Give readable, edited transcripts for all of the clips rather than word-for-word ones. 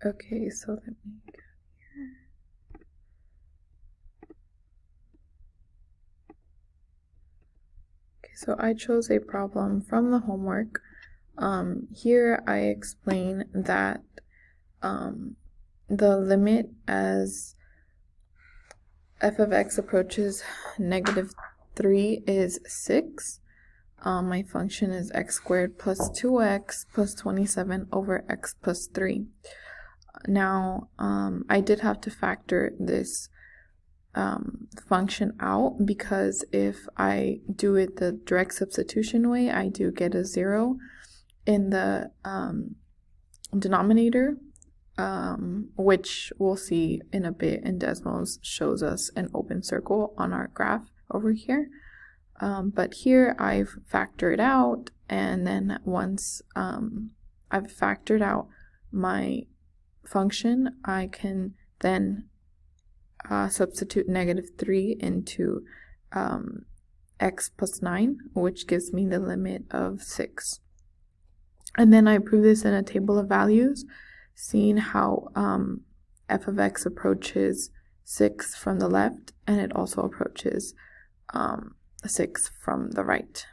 Okay, so let me go here. Okay, so I chose a problem from the homework. Here I explain that the limit as f of x approaches -3 is 6. My function is x squared plus 2x plus 27 over x plus 3. Now, I did have to factor this function out, because if I do it the direct substitution way, I do get a 0 in the denominator, which we'll see in a bit, and Desmos shows us an open circle on our graph over here. But here I've factored out, and then once I've factored out my function, I can then substitute -3 into x plus 9, which gives me the limit of 6. And then I prove this in a table of values, seeing how f of x approaches 6 from the left, and it also approaches 6 from the right.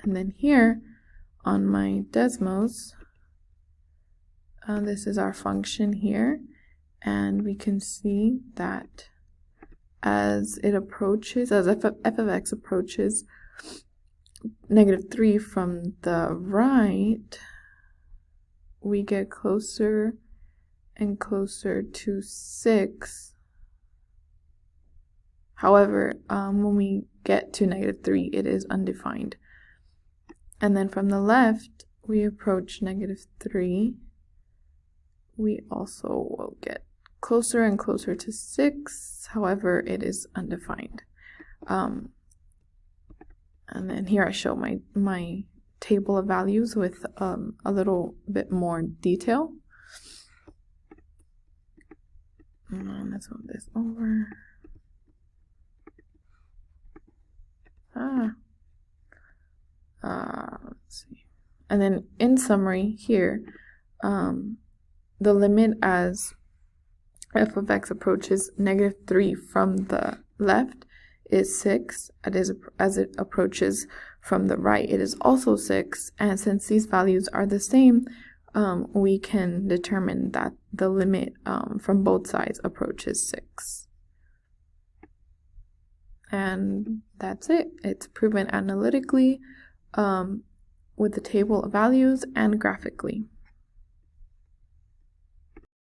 And then here on my Desmos, this is our function here, and we can see that as it approaches, as f of x approaches -3 from the right, we get closer and closer to 6. However, when we get to -3, it is undefined. And then from the left, we approach -3. We also will get closer and closer to 6. However, it is undefined. And then here I show my table of values with a little bit more detail. And let's move this over. Let's see. And then in summary here, the limit as f of x approaches -3 from the left is 6. As it approaches from the right, it is also 6. And since these values are the same, we can determine that the limit from both sides approaches 6. And that's it. It's proven analytically, with the table of values, and graphically.